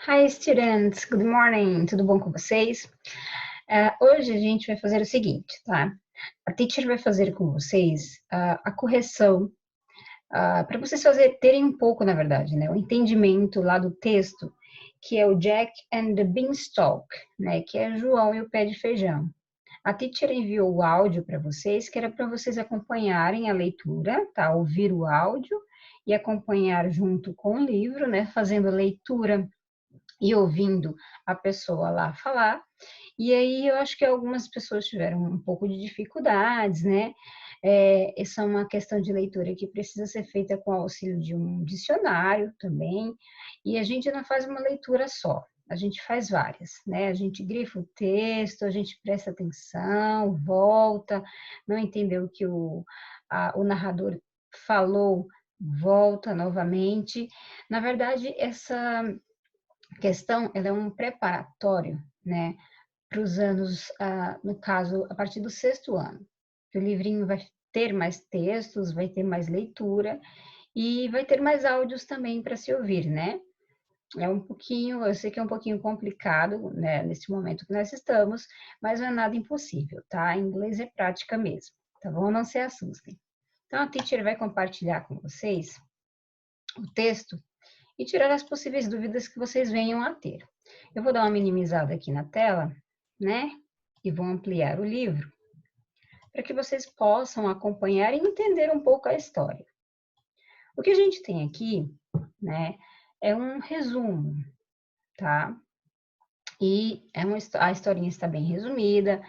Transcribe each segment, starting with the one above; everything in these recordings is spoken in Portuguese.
Hi, students. Good morning. Tudo bom com vocês? Hoje a gente vai fazer o seguinte, tá? A teacher vai fazer com vocês a correção para vocês terem um pouco, na verdade, né, o entendimento lá do texto, que é o Jack and the Beanstalk, né, que é João e o pé de feijão. A teacher enviou o áudio para vocês, que era para vocês acompanharem a leitura, tá? Ouvir o áudio e acompanhar junto com o livro, né, fazendo a leitura e ouvindo a pessoa lá falar. E aí eu acho que algumas pessoas tiveram um pouco de dificuldades, né? Essa é uma questão de leitura que precisa ser feita com o auxílio de um dicionário também. E a gente não faz uma leitura só, a gente faz várias, né? A gente grifa o texto, a gente presta atenção, volta, não entendeu o que o narrador falou, volta novamente. Na verdade, essa questão ela é um preparatório, né, para os anos, no caso, a partir do sexto ano. Que o livrinho vai ter mais textos, vai ter mais leitura e vai ter mais áudios também para se ouvir, né? É um pouquinho, eu sei que é um pouquinho complicado, né, nesse momento que nós estamos, mas não é nada impossível, tá? Inglês é prática mesmo, tá bom? Não se assustem. Então, a teacher vai compartilhar com vocês o texto e tirar as possíveis dúvidas que vocês venham a ter. Eu vou dar uma minimizada aqui na tela, né? E vou ampliar o livro para que vocês possam acompanhar e entender um pouco a história. O que a gente tem aqui, né, é um resumo, tá? E a historinha está bem resumida,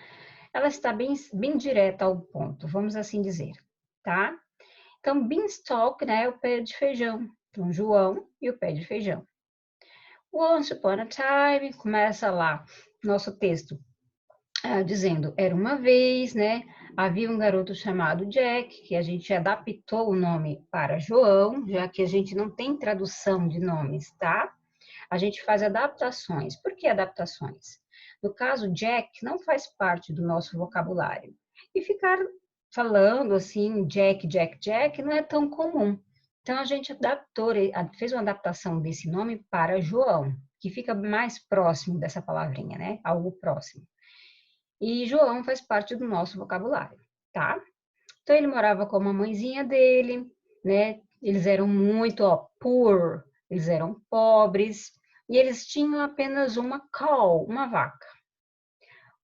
ela está bem direta ao ponto, vamos assim dizer, tá? Então, beanstalk, né, é o pé de feijão. Então, João e o pé de feijão. Once upon a time, começa lá nosso texto dizendo, era uma vez, né? Havia um garoto chamado Jack, que a gente adaptou o nome para João, já que a gente não tem tradução de nomes, tá? A gente faz adaptações. Por que adaptações? No caso, Jack não faz parte do nosso vocabulário. E ficar falando assim, Jack, Jack, Jack, não é tão comum. Então, a gente adaptou, fez uma adaptação desse nome para João, que fica mais próximo dessa palavrinha, né? Algo próximo. E João faz parte do nosso vocabulário, tá? Então, ele morava com a mamãezinha dele, né? Eles eram muito, poor, eles eram pobres, e eles tinham apenas uma cow, uma vaca.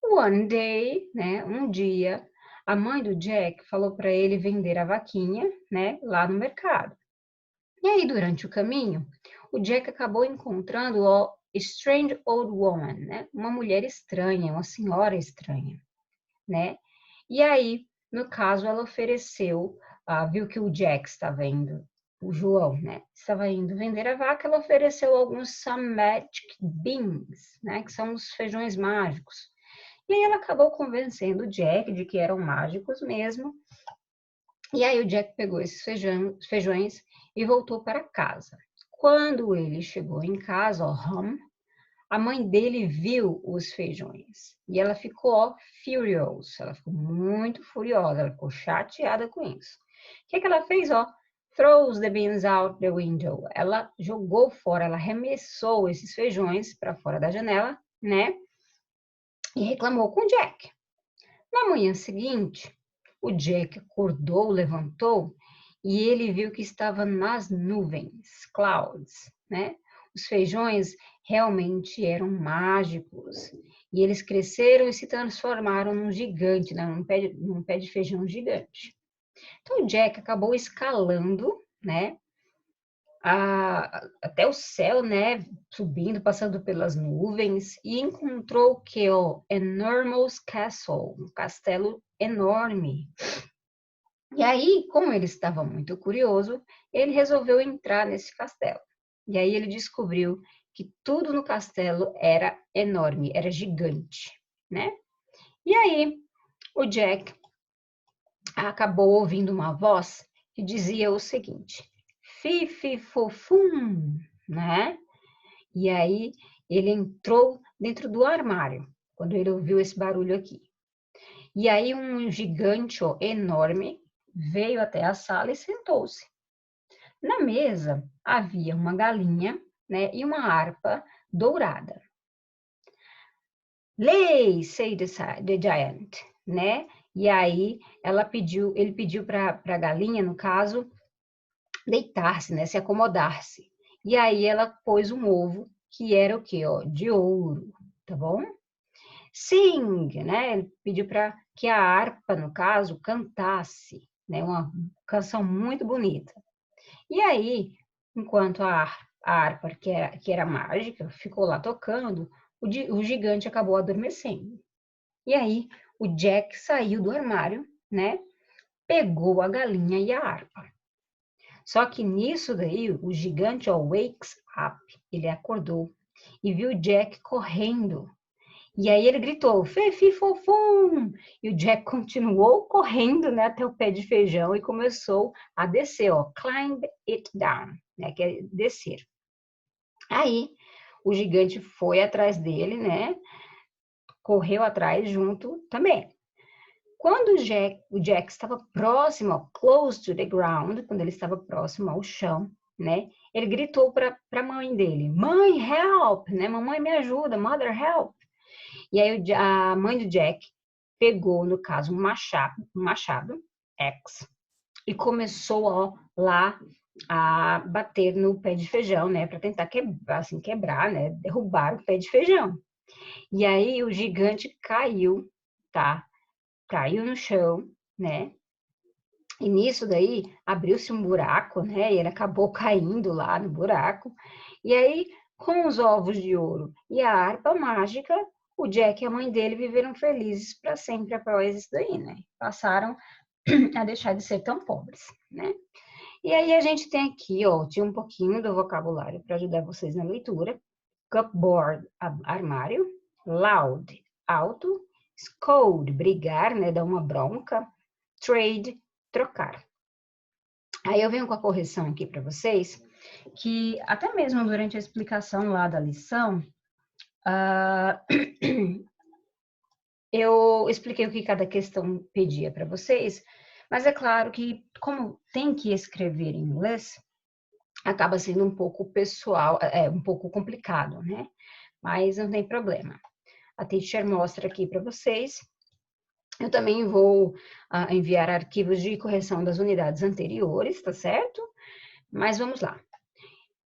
One day, né? Um dia, a mãe do Jack falou para ele vender a vaquinha, né? Lá no mercado. E aí, durante o caminho, o Jack acabou encontrando a strange old woman, né? Uma mulher estranha, uma senhora estranha, né? E aí, no caso, ela ofereceu, viu que o Jack estava indo, o João, né? Estava indo vender a vaca, ela ofereceu alguns some magic beans, né? Que são os feijões mágicos. E aí ela acabou convencendo o Jack de que eram mágicos mesmo. E aí o Jack pegou esses feijões e voltou para casa. Quando ele chegou em casa, a mãe dele viu os feijões e ela ficou furious, ela ficou muito furiosa, ela ficou chateada com isso. O que ela fez? Throws the beans out the window. Ela jogou fora, ela arremessou esses feijões para fora da janela, né? E reclamou com o Jack. Na manhã seguinte, o Jack acordou, levantou e ele viu que estava nas nuvens, clouds, né? Os feijões realmente eram mágicos e eles cresceram e se transformaram num gigante, né? num pé de feijão gigante. Então o Jack acabou escalando, né? Até o céu, né? Subindo, passando pelas nuvens e encontrou o que? O Enormous Castle, um castelo enorme. E aí, como ele estava muito curioso, ele resolveu entrar nesse castelo. E aí ele descobriu que tudo no castelo era enorme, era gigante, né? E aí o Jack acabou ouvindo uma voz que dizia o seguinte: Fifi fofum, né? E aí ele entrou dentro do armário, quando ele ouviu esse barulho aqui. E aí um gigante enorme veio até a sala e sentou-se. Na mesa havia uma galinha, né, e uma harpa dourada. Lay, say the giant, né? E aí ele pediu para a galinha, no caso, deitar-se, né, se acomodar-se. E aí ela pôs um ovo que era o quê, ó, de ouro, tá bom? Sing, né? Ele pediu para que a harpa, no caso, cantasse, né? Uma canção muito bonita. E aí, enquanto a harpa, que era mágica, ficou lá tocando, o gigante acabou adormecendo. E aí, o Jack saiu do armário, né? Pegou a galinha e a harpa. Só que nisso daí, o gigante, ó, wakes up, ele acordou e viu o Jack correndo. E aí ele gritou, Fefi Fofum! E o Jack continuou correndo, né, até o pé de feijão e começou a descer, ó, climb it down, né, que é descer. Aí o gigante foi atrás dele, né, correu atrás junto também. Quando o Jack estava próximo, ó, close to the ground, quando ele estava próximo ao chão, né, ele gritou para a mãe dele, mãe, help, né, mamãe me ajuda, mother help. E aí a mãe do Jack pegou, no caso, um machado, X, e começou, ó, lá a bater no pé de feijão, né, para tentar quebrar, né, derrubar o pé de feijão. E aí o gigante caiu, tá? Caiu no chão, né? E nisso daí abriu-se um buraco, né? E ele acabou caindo lá no buraco. E aí, com os ovos de ouro e a harpa mágica, o Jack e a mãe dele viveram felizes para sempre após isso daí, né? Passaram a deixar de ser tão pobres, né? E aí a gente tem aqui, ó, tinha um pouquinho do vocabulário para ajudar vocês na leitura. Cupboard, armário. Loud, alto. Scold, brigar, né? Dar uma bronca. Trade, trocar. Aí eu venho com a correção aqui para vocês, que até mesmo durante a explicação lá da lição, eu expliquei o que cada questão pedia para vocês, mas é claro que, como tem que escrever em inglês, acaba sendo um pouco pessoal, um pouco complicado, né? Mas não tem problema. A teacher mostra aqui para vocês. Eu também vou enviar arquivos de correção das unidades anteriores, tá certo? Mas vamos lá.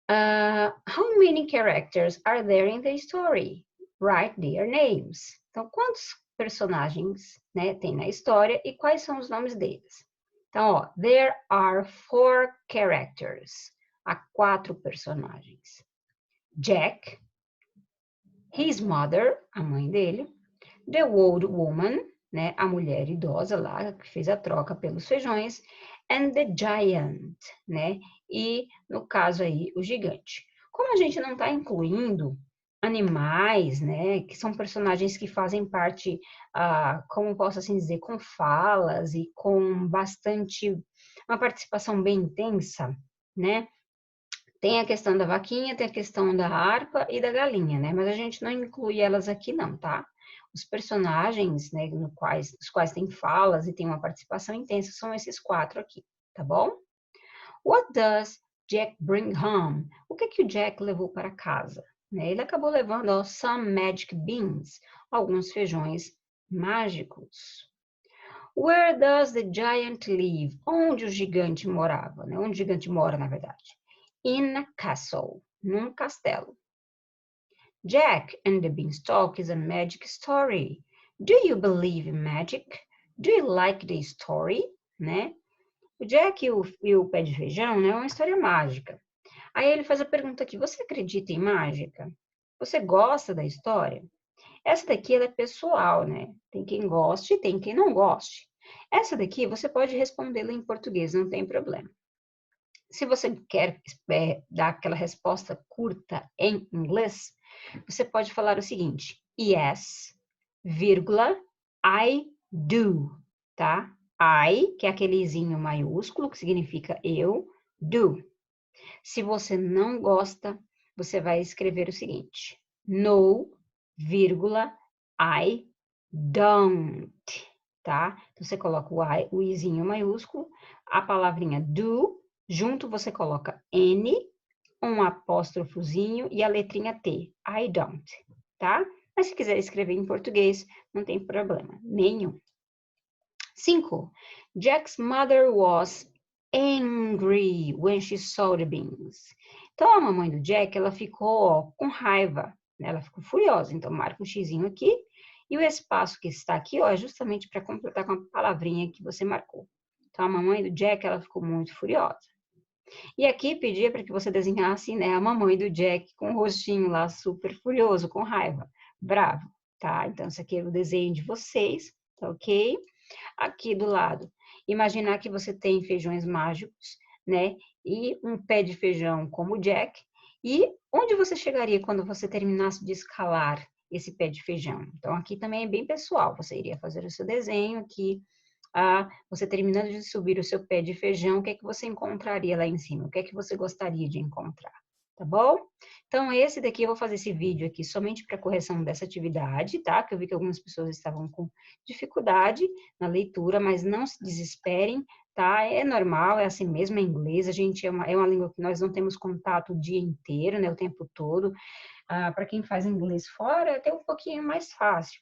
How many characters are there in the story? Write their names. Então, quantos personagens, né, tem na história e quais são os nomes deles? Então, ó, there are 4 characters. Há 4 personagens. Jack, his mother, a mãe dele, the old woman, né, a mulher idosa lá, que fez a troca pelos feijões, and the giant, né, e no caso aí, o gigante. Como a gente não está incluindo animais, né, que são personagens que fazem parte, como posso assim dizer, com falas e com bastante, uma participação bem intensa, né, tem a questão da vaquinha, tem a questão da harpa e da galinha, né? Mas a gente não inclui elas aqui não, tá? Os personagens, né, os quais tem falas e tem uma participação intensa são esses 4 aqui, tá bom? What does Jack bring home? O que o Jack levou para casa? Né? Ele acabou levando ó, some magic beans, alguns feijões mágicos. Where does the giant live? Onde o gigante morava? Né? Onde o gigante mora, na verdade? In a castle, num castelo. Jack and the Beanstalk is a magic story. Do you believe in magic? Do you like the story? Né? O Jack e o Pé de Feijão, né, é uma história mágica. Aí ele faz a pergunta aqui, você acredita em mágica? Você gosta da história? Essa daqui ela é pessoal, né? Tem quem goste e tem quem não goste. Essa daqui você pode respondê-la em português, não tem problema. Se você quer dar aquela resposta curta em inglês, você pode falar o seguinte: yes, vírgula, I do, tá? I, que é aquele izinho maiúsculo, que significa eu, do. Se você não gosta, você vai escrever o seguinte: no, vírgula, I don't, tá? Então, você coloca o izinho maiúsculo, a palavrinha do, junto você coloca N, um apóstrofozinho e a letrinha T, I don't, tá? Mas se quiser escrever em português, não tem problema nenhum. 5. Jack's mother was angry when she saw the beans. Então, a mamãe do Jack, ela ficou ó, com raiva, né? Ela ficou furiosa. Então, marca um xizinho aqui. E o espaço que está aqui, ó, é justamente para completar com a palavrinha que você marcou. Então, a mamãe do Jack, ela ficou muito furiosa. E aqui pedia para que você desenhasse, né, a mamãe do Jack com o rostinho lá super furioso, com raiva, bravo, tá? Então, esse aqui é o desenho de vocês, tá ok? Aqui do lado, imaginar que você tem feijões mágicos, né? E um pé de feijão como o Jack. E onde você chegaria quando você terminasse de escalar esse pé de feijão? Então, aqui também é bem pessoal. Você iria fazer o seu desenho aqui. Você terminando de subir o seu pé de feijão, o que é que você encontraria lá em cima? O que é que você gostaria de encontrar? Tá bom? Então, esse daqui, eu vou fazer esse vídeo aqui somente para correção dessa atividade, tá? Que eu vi que algumas pessoas estavam com dificuldade na leitura, mas não se desesperem, tá? É normal, é assim mesmo, é inglês, a gente é uma língua que nós não temos contato o dia inteiro, né? O tempo todo. Para quem faz inglês fora, é até um pouquinho mais fácil.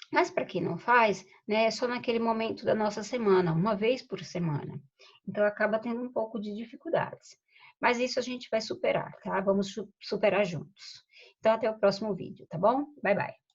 Mas para quem não faz, né, é só naquele momento da nossa semana, uma vez por semana. Então acaba tendo um pouco de dificuldades. Mas isso a gente vai superar, tá? Vamos superar juntos. Então até o próximo vídeo, tá bom? Bye bye.